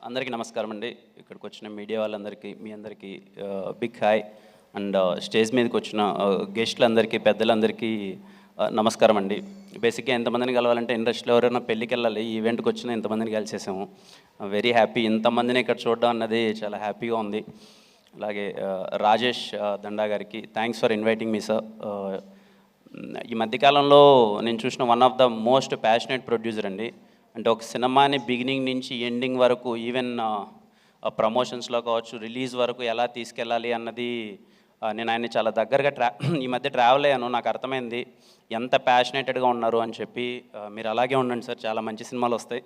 అందరికీ నమస్కారం అండి. ఇక్కడికి వచ్చిన మీడియా వాళ్ళందరికీ, మీ అందరికీ బిగ్ హాయ్. అండ్ స్టేజ్ మీదకి వచ్చిన గెస్టులందరికీ, పెద్దలందరికీ నమస్కారం అండి. బేసిక్గా ఎంతమందిని కలవాలంటే ఇండస్ట్రీలో ఎవరైనా పెళ్ళికి వెళ్ళాలి, ఈ ఈవెంట్కి వచ్చిన ఇంతమందిని కలిసేసాము. Very happy. ఇంతమందిని ఇక్కడ చూడడం అన్నది చాలా హ్యాపీగా ఉంది. అలాగే రాజేష్ దండా గారికి thanks for inviting me sir. ఈ మధ్యకాలంలో నేను చూసిన one of the most passionate producer అండి. అంటే ఒక సినిమాని బిగినింగ్ నుంచి ఎండింగ్ వరకు, ఈవెన్ ప్రమోషన్స్లో కావచ్చు, రిలీజ్ వరకు ఎలా తీసుకెళ్ళాలి అన్నది నేను ఆయన్ని చాలా దగ్గరగా ఈ మధ్య ట్రావెల్ అయ్యాను. నాకు అర్థమైంది ఎంత ప్యాషనేటెడ్గా ఉన్నారు అని చెప్పి. మీరు అలాగే ఉండండి సార్, చాలా మంచి సినిమాలు వస్తాయి.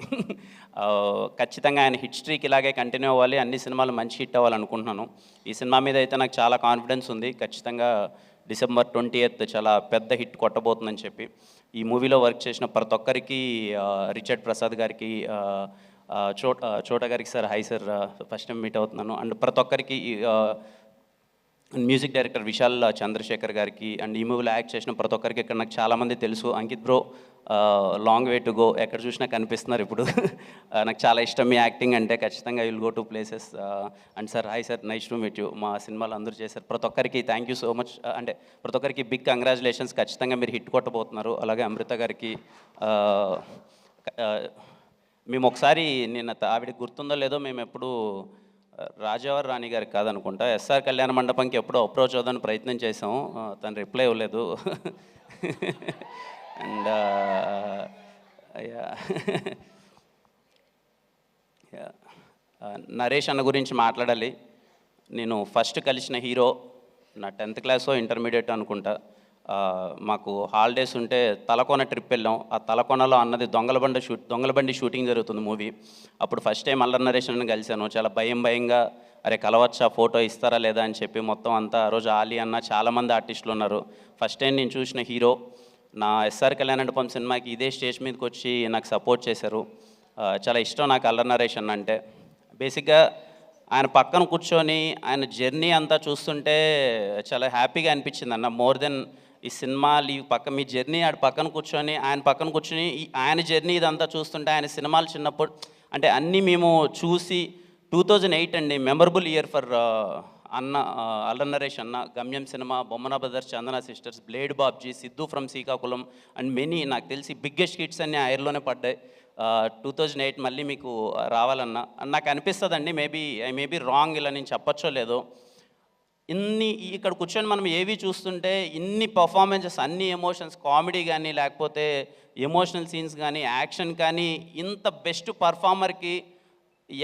ఖచ్చితంగా ఆయన హిట్ స్ట్రీక్ ఇలాగే కంటిన్యూ అవ్వాలి, అన్ని సినిమాలు మంచి హిట్ అవ్వాలనుకుంటున్నాను. ఈ సినిమా మీద అయితే నాకు చాలా కాన్ఫిడెన్స్ ఉంది. ఖచ్చితంగా December 20th చాలా పెద్ద హిట్ కొట్టబోతుందని చెప్పి. ఈ మూవీలో వర్క్ చేసిన ప్రతి ఒక్కరికి, రిచర్డ్ ప్రసాద్ గారికి, చోట గారికి sir hi sir, first time meet అవుతున్నాను. అండ్ ప్రతి ఒక్కరికి, మ్యూజిక్ డైరెక్టర్ విశాల్ చంద్రశేఖర్ గారికి, అండ్ ఈ మూవీలో యాక్ట్ చేసిన ప్రతి ఒక్కరికి ఇక్కడ నాకు చాలామంది తెలుసు. Ankit bro, long way to go, ఎక్కడ చూసినా కనిపిస్తున్నారు ఇప్పుడు. నాకు చాలా ఇష్టం మీ యాక్టింగ్ అంటే. ఖచ్చితంగా will go to places. And sir hi sir, nice to meet you. మా సినిమాలు అందరూ చేశారు. ప్రతి ఒక్కరికి థ్యాంక్ యూ సో మచ్. అంటే ప్రతి ఒక్కరికి బిగ్ కంగ్రాచులేషన్స్. ఖచ్చితంగా మీరు హిట్ కొట్టబోతున్నారు. అలాగే అమృత గారికి, మేము ఒకసారి నిన్న ఆవిడకి గుర్తుందో లేదో, మేము ఎప్పుడు రాజావారి రాణి గారికి కాదనుకుంటా, ఎస్ఆర్ కళ్యాణ మండపంకి ఎప్పుడో అప్రోచ్ అవుదాని ప్రయత్నం చేసాము. తను రిప్లై ఇవ్వలేదు. అండ్ నరేష్ అన్న గురించి మాట్లాడాలి. నేను ఫస్ట్ కలిసిన హీరో నా 10th క్లాసో ఇంటర్మీడియట్ అనుకుంటా. మాకు హాలిడేస్ ఉంటే తలకోన ట్రిప్ వెళ్ళాం. ఆ తలకోనలో అన్నది దొంగలబండి షూటింగ్ జరుగుతుంది మూవీ. అప్పుడు ఫస్ట్ టైం అల్లరి నరేష్ అన్న కలిశాను. చాలా భయంగా, అరే కలవచ్చా, ఫోటో ఇస్తారా లేదా అని చెప్పి మొత్తం అంతా. ఆ రోజు ఆలీ అన్న, చాలామంది ఆర్టిస్టులు ఉన్నారు. ఫస్ట్ టైం నేను చూసిన హీరో. నా ఎస్ఆర్ కళ్యాణ మండపం సినిమాకి ఇదే స్టేజ్ మీదకి వచ్చి నాకు సపోర్ట్ చేశారు. చాలా ఇష్టం నాకు అల్లరి నరేష్ అన్న అంటే. బేసిక్గా ఆయన పక్కన కూర్చొని ఆయన జర్నీ అంతా చూస్తుంటే చాలా హ్యాపీగా అనిపించింది అన్న. మోర్ దెన్ ఈ సినిమాలు ఈ మీ జర్నీ ఆడ పక్కన కూర్చొని, ఆయన పక్కన కూర్చొని ఆయన జర్నీ ఇదంతా చూస్తుంటే, ఆయన సినిమాలు చిన్నప్పుడు అంటే అన్నీ మేము చూసి 2008 అండి, మెమరబుల్ ఇయర్ ఫర్ అన్న, అల్లరి నరేష్ అన్న. గమ్యం cinema, Bommana brothers, Chandana sisters, blade Babji, Siddhu from Srikakulam and many, నాకు తెలిసి బిగ్గెస్ట్ హిట్స్ అన్నీ ఆ ఇయర్లోనే పడ్డాయి. 2008 మళ్ళీ మీకు రావాలన్నా నాకు అనిపిస్తుందండి. ఐ మేబీ రాంగ్, ఇలా నేను చెప్పచ్చో లేదో. ఇక్కడ కూర్చొని మనం ఏవి చూస్తుంటే ఇన్ని పర్ఫార్మెన్సెస్, అన్ని ఎమోషన్స్, కామెడీ కానీ, లేకపోతే ఎమోషనల్ సీన్స్ కానీ, యాక్షన్ కానీ, ఇంత బెస్ట్ పర్ఫార్మర్కి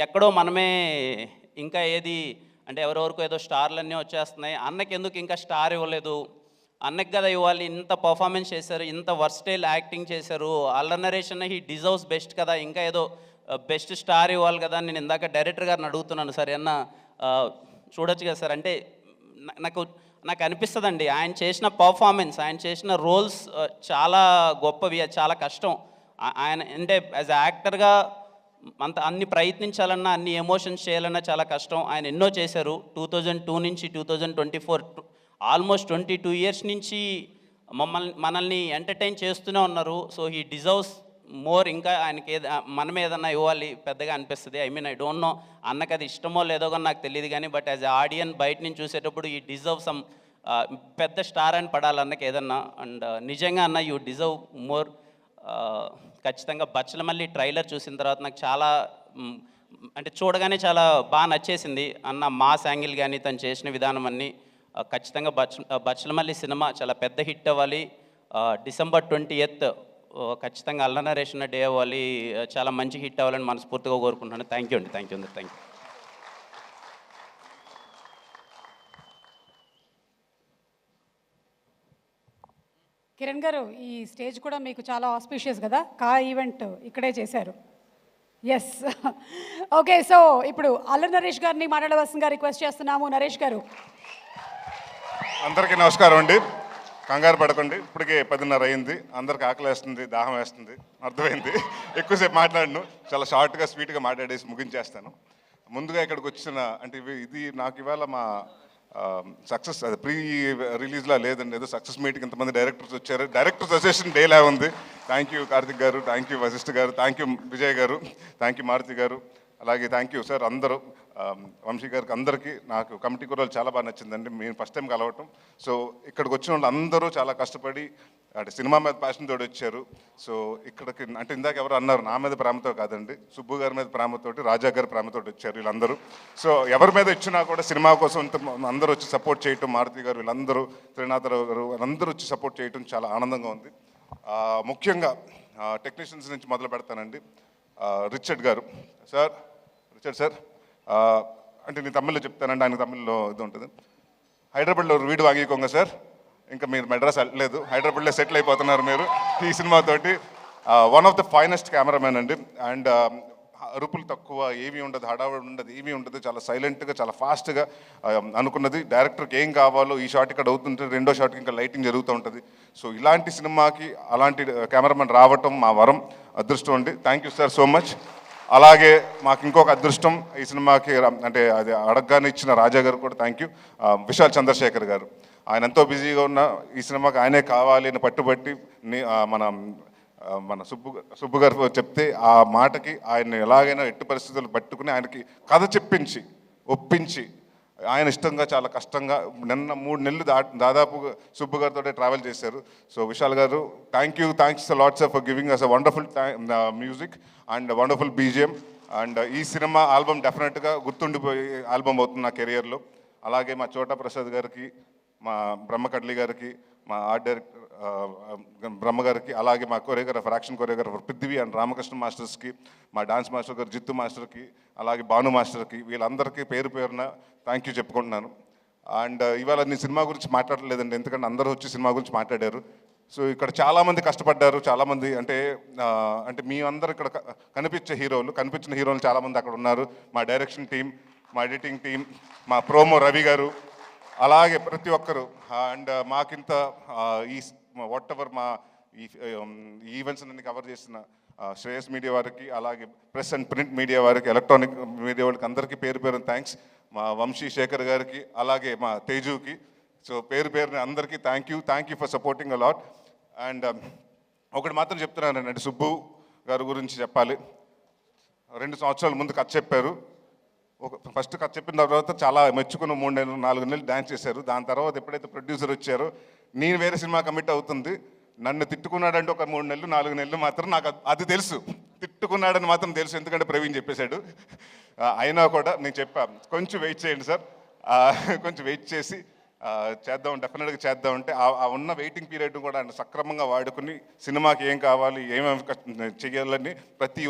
ఎక్కడో మనమే ఇంకా ఏది అంటే ఎవరెవరికో ఏదో స్టార్లన్నీ వచ్చేస్తున్నాయి, అన్నకి ఎందుకు ఇంకా స్టార్ ఇవ్వలేదు, అన్నకి కదా ఇవ్వాలి, ఇంత పర్ఫార్మెన్స్ చేశారు, ఇంత వర్స్టైల్ యాక్టింగ్ చేశారు, అల్లరి నరేష్ అన్న హీ డిజర్వ్స్ బెస్ట్ కదా, ఇంకా ఏదో బెస్ట్ స్టార్ ఇవ్వాలి కదా అని నేను ఇందాక డైరెక్టర్ గారిని అడుగుతున్నాను. సరే అన్న చూడొచ్చు కదా సార్ అంటే. నాకు అనిపిస్తుందండి, ఆయన చేసిన పర్ఫార్మెన్స్, ఆయన చేసిన రోల్స్ చాలా గొప్పవి, చాలా కష్టం. ఆయన అంటే యాజ్ యాక్టర్గా అన్ని ప్రయత్నించాలన్నా, అన్ని ఎమోషన్స్ చేయాలన్నా చాలా కష్టం. ఆయన ఎన్నో చేశారు. 2002 నుంచి 2024, ఆల్మోస్ట్ 22 years నుంచి మనల్ని ఎంటర్టైన్ చేస్తూనే ఉన్నారు. So he deserves more. ఇంకా ఆయనకి మనం ఏదన్నా ఇవ్వాలి పెద్దగా అనిపిస్తుంది. ఐ డోంట్ నో అన్నకి అది ఇష్టమో లేదో కానీ నాకు తెలియదు కానీ, బట్ యాజ్ ఎ ఆడియన్ బయట నుంచి చూసేటప్పుడు ఈ డిజర్వ్ సమ్ పెద్ద స్టార్ అని పడాలి అన్నకి ఏదన్నా. అండ్ నిజంగా అన్న యూ డిజర్వ్ మోర్. ఖచ్చితంగా బచ్చలమల్లి ట్రైలర్ చూసిన తర్వాత నాకు చాలా అంటే చూడగానే చాలా బాగా నచ్చేసింది అన్న. మాస్ యాంగిల్ కానీ, తను చేసిన విధానం అన్నీ. ఖచ్చితంగా బచ్చలమల్లి సినిమా చాలా పెద్ద హిట్ అవ్వాలి. December 20th ఖచ్చితంగా అల్లరి నరేష్ అన్న డే అవ్వాలి, చాలా మంచి హిట్ అవ్వాలని మనస్ఫూర్తిగా కోరుకుంటున్నాను. థ్యాంక్ యూ అండి. Thank you. కిరణ్ గారు, ఈ స్టేజ్ కూడా మీకు చాలా ఆస్పిషియస్ కదా, ఈవెంట్ ఇక్కడే చేశారు. ఎస్. ఓకే, సో ఇప్పుడు అల్లరి నరేష్ గారిని మాట్లాడవలసిందిగా రిక్వెస్ట్ చేస్తున్నాము. నరేష్ గారు. అందరికీ నమస్కారం అండి. కంగారు పడకండి, ఇప్పటికే 10:30 అయింది. అందరికి ఆకలి వేస్తుంది, దాహం వేస్తుంది, అర్థమైంది. ఎక్కువసేపు మాట్లాడను, చాలా షార్ట్గా స్వీట్గా మాట్లాడేసి ముగించేస్తాను. ముందుగా ఇక్కడికి వచ్చిన అంటే ఇది నాకు ఇవాళ మా సక్సెస్, అది ప్రీ రిలీజ్లా లేదండి, ఏదో సక్సెస్ మీటింగ్ ఇంతమంది డైరెక్టర్స్ వచ్చారు. డైరెక్టర్స్ అసోసియేషన్ డేలా ఉంది. థ్యాంక్ యూ కార్తిక్ గారు, థ్యాంక్ యూ వశిష్ఠ గారు, థ్యాంక్ యూ విజయ్ గారు, థ్యాంక్ యూ మారుతి గారు, అలాగే థ్యాంక్ యూ సార్ అందరూ వంశీ గారికి అందరికీ. నాకు కమిటీ కూడా చాలా బాగా నచ్చిందండి, మేము ఫస్ట్ టైం కలవటం. సో ఇక్కడికి వచ్చిన వాళ్ళు అందరూ చాలా కష్టపడి అంటే సినిమా మీద ప్యాషన్ తోటి వచ్చారు. సో ఇక్కడికి అంటే ఇందాక ఎవరు అన్నారు నా మీద ప్రేమతో కాదండి, సుబ్బు గారి మీద ప్రేమతోటి, రాజా గారి ప్రేమతోటి వచ్చారు వీళ్ళందరూ. సో ఎవరి మీద ఇచ్చినా కూడా సినిమా కోసం అందరూ వచ్చి సపోర్ట్ చేయటం, మారుతి గారు వీళ్ళందరూ, త్రినాథరావు గారు వాళ్ళందరూ వచ్చి సపోర్ట్ చేయటం చాలా ఆనందంగా ఉంది. ముఖ్యంగా టెక్నీషియన్స్ నుంచి మొదలు పెడతానండి. రిచర్డ్ గారు సార్, రిచర్డ్ సార్ అంటే నేను తమిళ్లో చెప్తానండి, ఆయన తమిళ్లో ఇది ఉంటుంది. హైదరాబాద్లో ఒక వీడు వాంగికోంగ సార్, ఇంకా మీరు మెడ్రాస్ వెళ్ళలేదు, హైదరాబాద్లో సెటిల్ అయిపోతున్నారు మీరు ఈ సినిమాతోటి. One of the finest cameraman అండి. అండ్ అరుపులు తక్కువ, ఏమీ ఉండదు, హడావుడి ఉండదు, ఏమీ ఉండదు, చాలా సైలెంట్గా చాలా ఫాస్ట్గా అనుకున్నది. డైరెక్టర్కి ఏం కావాలో ఈ షాట్ ఇక్కడ అవుతుంటే రెండో షాట్కి ఇంకా లైటింగ్ జరుగుతూ ఉంటుంది. సో ఇలాంటి సినిమాకి అలాంటి కెమెరామెన్ రావటం మా వరం, అదృష్టం అండి. Thank you sir so much. అలాగే మాకు ఇంకొక అదృష్టం ఈ సినిమాకి అంటే అది అడగగానే ఇచ్చిన రాజా గారు కూడా థ్యాంక్ యూ. విశాల్ చంద్రశేఖర్ గారు, ఆయన ఎంతో బిజీగా ఉన్న ఈ సినిమాకి ఆయనే కావాలి అని పట్టుబట్టి మన సుబ్బు గారు చెప్తే ఆ మాటకి ఆయన ఎలాగైనా ఎట్టి పరిస్థితులు పట్టుకుని ఆయనకి కథ చెప్పించి ఒప్పించి ఆయన ఇష్టంగా చాలా కష్టంగా నిన్న 3 నెలలు దాదాపు సుబ్బు గారితో ట్రావెల్ చేశారు. సో విశాల్ గారు thanks lots for giving us a wonderful music and wonderful BGM. And ఈ సినిమా ఆల్బమ్ డెఫినెట్గా గుర్తుండిపోయే ఆల్బమ్ అవుతుంది నా కెరియర్లో. అలాగే మా చోటా ప్రసాద్ గారికి, మా బ్రహ్మకడ్లి గారికి, మా ఆర్ట్ డైరెక్టర్ బ్రహ్మ గారికి, అలాగే మా choreographer, action choreographer Prithvi and Ramakrishna మాస్టర్స్కి, మా డాన్స్ మాస్టర్ గారు జిత్తు మాస్టర్కి, అలాగే భాను మాస్టర్కి, వీళ్ళందరికీ పేరు పేరున థ్యాంక్ యూ చెప్పుకుంటున్నాను. అండ్ ఇవాళ నేను సినిమా గురించి మాట్లాడలేదండి, ఎందుకంటే అందరూ వచ్చి సినిమా గురించి మాట్లాడారు. సో ఇక్కడ చాలామంది కష్టపడ్డారు, చాలామంది అంటే మీ అందరు ఇక్కడ కనిపించిన హీరోలు చాలామంది అక్కడ ఉన్నారు. మా డైరెక్షన్ టీం, మా ఎడిటింగ్ టీం, మా ప్రోమో రవి గారు, అలాగే ప్రతి ఒక్కరు. అండ్ మాకింత ఈ వాట్ ఎవర్ మా ఈ ఈవెంట్స్ అన్ని కవర్ చేసిన శ్రేయస్ మీడియా వారికి, అలాగే ప్రెస్ అండ్ ప్రింట్ మీడియా వారికి, ఎలక్ట్రానిక్ మీడియా వాళ్ళకి అందరికీ పేరు పేరున థ్యాంక్స్. మా వంశీ శేఖర్ గారికి, అలాగే మా తేజుకి. సో పేరు పేరున అందరికీ thank you for supporting a lot. And ఒకటి మాత్రం చెప్తున్నానండి, సుబ్బు గారి గురించి చెప్పాలి. 2 సంవత్సరాల ముందు కథ చెప్పారు. ఫస్ట్ కథ చెప్పిన తర్వాత చాలా మెచ్చుకున్న 3 నెలలు 4 నెలలు డ్యాన్స్ చేశారు. దాని తర్వాత ఎప్పుడైతే ప్రొడ్యూసర్ వచ్చారో నేను వేరే సినిమా కమిట్ అవుతుంది, నన్ను తిట్టుకున్నాడంటే ఒక 3 నెలలు 4 నెలలు మాత్రం నాకు అది తెలుసు, తిట్టుకున్నాడని మాత్రం తెలుసు, ఎందుకంటే ప్రవీణ్ చెప్పేశాడు. అయినా కూడా నేను చెప్పాను కొంచెం వెయిట్ చేయండి సార్, కొంచెం వెయిట్ చేసి చేద్దాం, డెఫినెట్గా చేద్దాం అంటే ఆ ఉన్న వెయిటింగ్ పీరియడ్ కూడా ఆయన సక్రమంగా వాడుకుని సినిమాకి ఏం కావాలి, ఏమేమి చేయాలని ప్రతి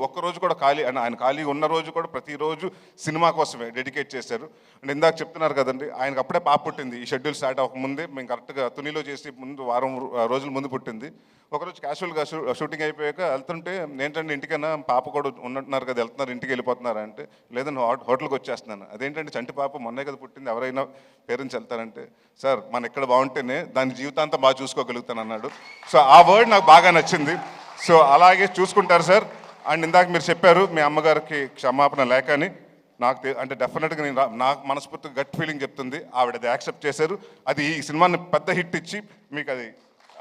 ఒక్కరోజు కూడా ఆయన ఖాళీ ఉన్న రోజు కూడా ప్రతిరోజు సినిమా కోసమే డెడికేట్ చేశారు. అండ్ ఇందాక చెప్తున్నారు కదండి, ఆయనకు అప్పుడే పాప పుట్టింది. ఈ షెడ్యూల్ స్టార్ట్ అవ్వకముందే మేము కరెక్ట్గా తునిలో చేసి ముందు వారం రోజుల ముందు పుట్టింది. ఒకరోజు క్యాజువల్గా షూటింగ్ అయిపోయాక వెళ్తుంటే ఏంటంటే ఇంటికైనా పాప కూడా ఉన్నట్టున్నారు కదా, వెళ్తున్నారు ఇంటికి వెళ్ళిపోతున్నారా అంటే, లేదని హోటల్కి వచ్చేస్తున్నాను. అదేంటంటే చంటి పాప మొన్నే కదా పుట్టింది, ఎవరైనా పేరెంట్స్ వెళ్తారంటే, సార్ మన ఇక్కడ బాగుంటేనే దాని జీవితాంతం బాగా చూసుకోగలుగుతాను అన్నాడు. సో ఆ వర్డ్ నాకు బాగా నచ్చింది. సో అలాగే చూసుకుంటారు సార్. అండ్ ఇందాక మీరు చెప్పారు మీ అమ్మగారికి క్షమాపణ లేక అని, అంటే డెఫినెట్గా నాకు మనస్ఫూర్తిగా గట్ ఫీలింగ్ చెప్తుంది, ఆవిడ అది యాక్సెప్ట్ చేశారు. అది ఈ సినిమాని పెద్ద హిట్ ఇచ్చి మీకు అది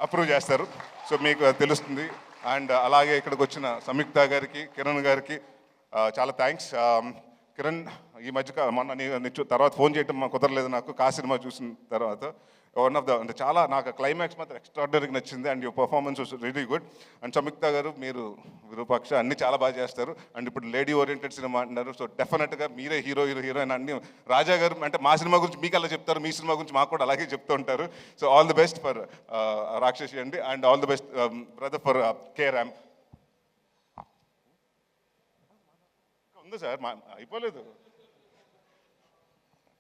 అప్రూవ్ చేస్తారు. సో మీకు తెలుస్తుంది. అండ్ అలాగే ఇక్కడికి వచ్చిన సంయుక్త గారికి, కిరణ్ గారికి చాలా థ్యాంక్స్. కిరణ్ ఈ మధ్య మొన్న తర్వాత ఫోన్ చేయటం కుదరలేదు నాకు, సినిమా చూసిన తర్వాత. వన్ ఆఫ్ ద అంటే చాలా నాకు క్లైమాక్స్ మాత్రం ఎక్స్ట్రాడినరీగా నచ్చింది. And your performance was really good. And Samyuktha garu మీరు విరూపాక్ష అన్నీ చాలా బాగా చేస్తారు. అండ్ ఇప్పుడు లేడీ ఓరియంటెడ్ సినిమా అంటున్నారు. సో డెఫినెట్గా మీరే హీరోయిన్ అన్ని. రాజా గారు అంటే మా సినిమా గురించి మీకు అలా చెప్తారు, మీ సినిమా గురించి మాకు కూడా అలాగే చెప్తూ ఉంటారు. So all the best for రాక్షసి అండి. And all the best brother for carrom. ఉంది సార్, అయిపోలేదు.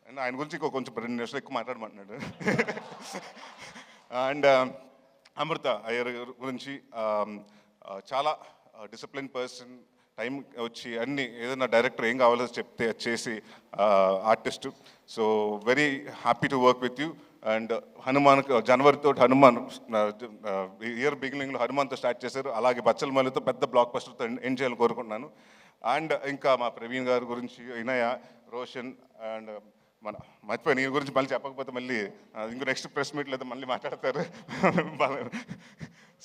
ఆయన గురించి కొంచెం 2 నిమిషాలు ఎక్కువ మాట్లాడమంటున్నాడు. అండ్ అమృత అయ్యర్ గురించి చాలా డిసిప్లిన్ పర్సన్, టైం వచ్చి అన్ని ఏదైనా డైరెక్టర్ ఏం కావాలో చెప్తే చేసి artist. So very happy to work with you. And Hanuman జనవరితో హనుమాన్ ఇయర్ బిగినింగ్లో హనుమాన్తో స్టార్ట్ చేశారు. అలాగే బచ్చల మల్లితో పెద్ద బ్లాక్ బస్టర్తో ఎండ్ చేయాలని కోరుకుంటున్నాను. అండ్ ఇంకా మా ప్రవీణ్ గారి గురించి, ఇనయ, రోషన్ అండ్ మర్చిపోయి నీ గురించి మళ్ళీ చెప్పకపోతే మళ్ళీ ఇంకో నెక్స్ట్ ప్రెస్ మీట్ లేదా మళ్ళీ మాట్లాడతారు.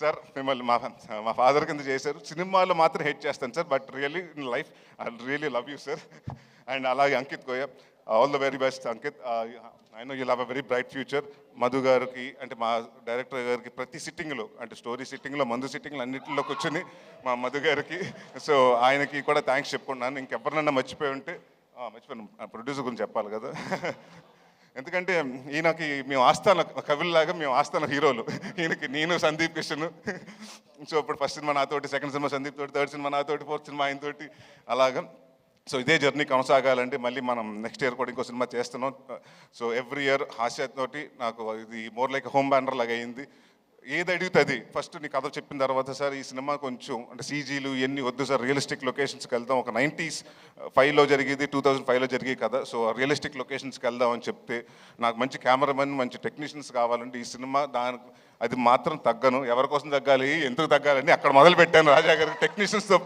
సార్ మిమ్మల్ని మా ఫాదర్ కింద చేశారు, సినిమాలో మాత్రం హెట్ చేస్తాను sir, but really in life I really love you sir. And అలాగే అంకిత్ గోయ, all the very best Ankit. I know you have a very bright future. Madhu గారికి అంటే మా డైరెక్టర్ గారికి ప్రతి సిట్టింగ్లో అంటే స్టోరీ సిట్టింగ్లో, మందు సిట్టింగ్లో అన్నింటిలో కూర్చొని మా మధు గారికి, సో ఆయనకి కూడా థ్యాంక్స్ చెప్పుకున్నాను. ఇంకెవరినన్నా మర్చిపోయి ఉంటే మర్చిపోయాను, ప్రొడ్యూసర్ గురించి చెప్పాలి కదా. ఎందుకంటే ఈయనకి మేము ఆస్థాన కవుల్లాగా, మేము ఆస్థాన హీరోలు. ఈయనకి నేను సందీప్ కిషన్. సో ఇప్పుడు ఫస్ట్ సినిమా నాతోటి, సెకండ్ సినిమా సందీప్ తోటి, థర్డ్ సినిమా నాతోటి, ఫోర్త్ సినిమా ఆయనతోటి, అలాగా. సో ఇదే జర్నీ కొనసాగాలంటే మళ్ళీ మనం నెక్స్ట్ ఇయర్ కూడా ఇంకో సినిమా చేస్తున్నాం. సో ఎవ్రీ ఇయర్ హాస్యతోటి నాకు ఇది మోర్ లైక్ హోమ్ బ్యానర్ లాగా అయింది. ఏది అడుగుతుంది ఫస్ట్ నీ కథ చెప్పిన తర్వాత, సార్ ఈ సినిమా కొంచెం అంటే సీజీలు ఇవన్నీ వద్దు సార్, రియలిస్టిక్ లొకేషన్స్కి వెళ్దాం, ఒక 95లో జరిగేది 2005లో జరిగే కదా, సో రియలిస్టిక్ లొకేషన్స్కి వెళ్దాం అని చెప్తే, నాకు మంచి కెమెరామెన్, మంచి టెక్నీషియన్స్ కావాలంటే ఈ సినిమా అది మాత్రం తగ్గను. ఎవరి కోసం తగ్గాలి, ఎందుకు తగ్గాలని అక్కడ మొదలు పెట్టాను రాజా గారికి టెక్నీషియన్స్తో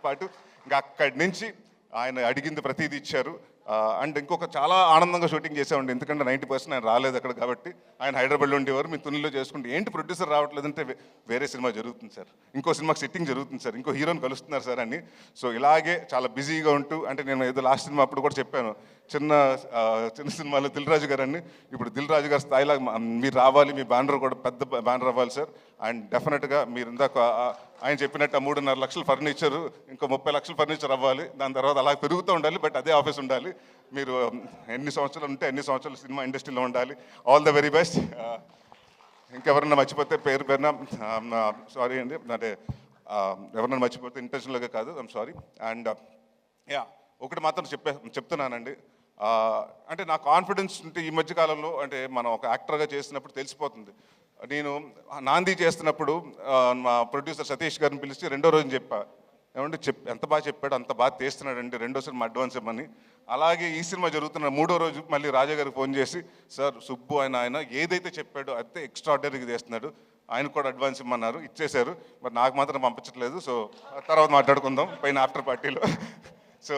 పాటు. ఇంకా అక్కడి నుంచి ఆయన అడిగింది ప్రతిదీ ఇచ్చారు. అండ్ ఇంకొక చాలా ఆనందంగా షూటింగ్ చేసామండి, ఎందుకంటే 90% ఆయన రాలేదు అక్కడ కాబట్టి. ఆయన హైదరాబాద్లో ఉండేవారు, మీ తునిలో చేసుకుంటే ఏంటి ప్రొడ్యూసర్ రావట్లేదంటే వేరే సినిమా జరుగుతుంది సార్, ఇంకో సినిమాకి సిట్టింగ్ జరుగుతుంది సార్, ఇంకో హీరోని కలుస్తున్నారు సార్ అని. సో ఇలాగే చాలా బిజీగా ఉంటూ, అంటే నేను ఏదో లాస్ట్ సినిమా అప్పుడు కూడా చెప్పాను, చిన్న సినిమాలో దిల్ రాజు గారు అని, ఇప్పుడు దిల్ రాజు గారి స్థాయిలో మీరు రావాలి, మీ బ్యానర్ కూడా పెద్ద బ్యానర్ అవ్వాలి సార్. అండ్ డెఫినెట్గా మీరు ఇందాక ఆయన చెప్పినట్టు 3.5 లక్షల ఫర్నిచరు, ఇంకో 30 లక్షల ఫర్నిచర్ అవ్వాలి, దాని తర్వాత అలా పెరుగుతూ ఉండాలి, బట్ అదే ఆఫీస్ ఉండాలి. మీరు ఎన్ని సంవత్సరాలు ఉంటే ఎన్ని సంవత్సరాలు సినిమా ఇండస్ట్రీలో ఉండాలి. All the very best. ఇంకెవరన్నా మర్చిపోతే పేరున సారీ అండి, అంటే ఎవరన్నా మర్చిపోతే ఇంటెన్షనల్గా కాదు, ఐమ్ సారీ. అండ్ యా ఒకటి మాత్రం చెప్తున్నానండి, అంటే నా కాన్ఫిడెన్స్ ఉంటే ఈ మధ్యకాలంలో, అంటే మనం ఒక యాక్టర్గా చేసినప్పుడు తెలిసిపోతుంది. నేను నాంది చేస్తున్నప్పుడు మా ప్రొడ్యూసర్ సతీష్ గారిని పిలిచి రెండో రోజున చెప్పా, ఏమంటే ఎంత బాగా చెప్పాడు, అంత బాగా తీస్తున్నాడండి, రెండో సినిమా అడ్వాన్స్ ఇవ్వమని. అలాగే ఈ సినిమా జరుగుతున్న 3వ రోజు మళ్ళీ రాజా గారికి ఫోన్ చేసి, సార్ సుబ్బు ఆయన ఏదైతే చెప్పాడో అదే ఎక్స్ట్రాడినరీగా చేస్తున్నాడు, ఆయన కూడా అడ్వాన్స్ ఇమ్మన్నారు, ఇచ్చేశారు. మరి నాకు మాత్రం పంపించట్లేదు. సో తర్వాత మాట్లాడుకుందాం పైన ఆఫ్టర్ పార్టీలో. సో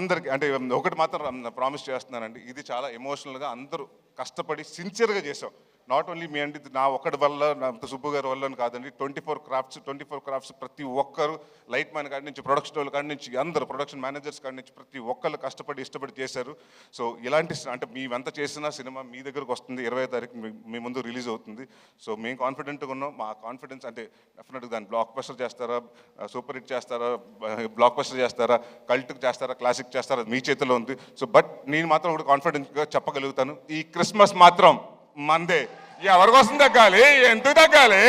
అందరికి అంటే ఒకటి మాత్రం ప్రామిస్ చేస్తున్నానండి, ఇది చాలా ఎమోషనల్గా అందరూ కష్టపడి సిన్సియర్గా చేసాం. నాట్ ఓన్లీ మీ అంటే నా ఒక్కడి వల్ల, నా సుబ్బు గారి వల్ల కాదండి, 24 క్రాఫ్ట్స్ ప్రతి ఒక్కరు, లైట్ మ్యాన్ కాడి నుంచి, ప్రొడక్షన్ వాళ్ళ కాడి నుంచి, అందరూ ప్రొడక్షన్ మేనేజర్స్ కాడి నుంచి ప్రతి ఒక్కళ్ళు కష్టపడి ఇష్టపడి చేశారు. సో ఇలాంటి అంటే మేమెంత చేసినా సినిమా మీ దగ్గరకు వస్తుంది, 20వ తారీఖు మీ ముందు రిలీజ్ అవుతుంది. సో మేము కాన్ఫిడెంట్గా ఉన్నాం. మా కాన్ఫిడెన్స్ అంటే డెఫినెట్గా దాన్ని బ్లాక్ బస్టర్ చేస్తారా, సూపర్ హిట్ చేస్తారా, బ్లాక్ బస్టర్ చేస్తారా, కల్ట్కి చేస్తారా, క్లాసిక్ చేస్తారా, మీ చేతిలో ఉంది. సో బట్ నేను మాత్రం ఒకటి కాన్ఫిడెంట్గా చెప్పగలుగుతాను, ఈ క్రిస్మస్ మాత్రం మందే. ఎవరి కోసం తగ్గాలి, ఎందుకు తగ్గాలి?